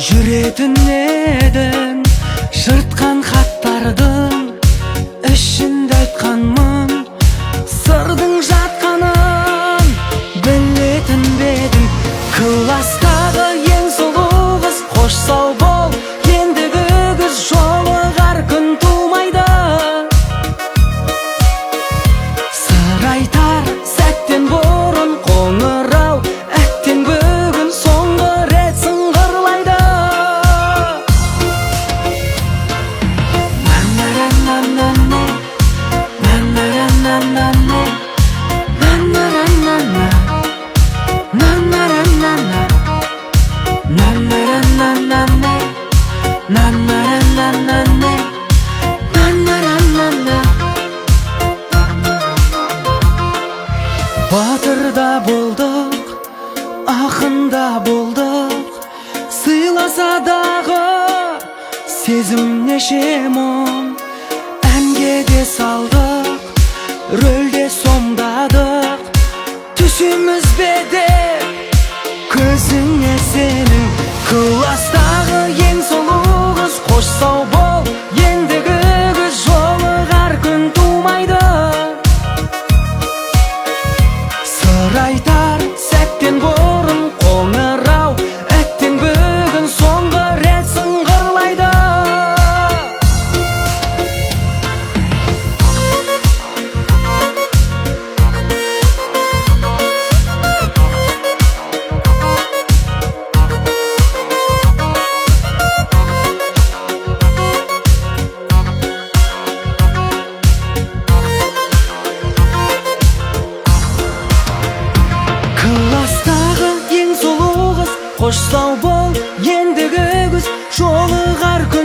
жүретін едім жыртқан хаттардың ішінде айтқанмын сырдың жатқанын білетін бедім. Класстағы ең сұлу қыз қош сау бол, ендігі күз жолығар күн тумайды. Сыр айтар сәттен бұрын қоңырау, әттең бүгін соңғы рет сыңғырлайды. Батырда болдық, ақында болдық, сыйласа дағы сезім неше мұң. Әнге де салдық, рөлде сомдадық, түсіміз беде көзіңе сенің. Класстағы ең сұлу қыз қош сау бол, ендігі күз жолығар күн тумайды. Сыр айтар сәттен бұрын қоңырау, әттең бүгін соңғы рет сыңғырлайды. Класстағы ең сұлу қыз қош сау бол, ендігі күз жолығар күн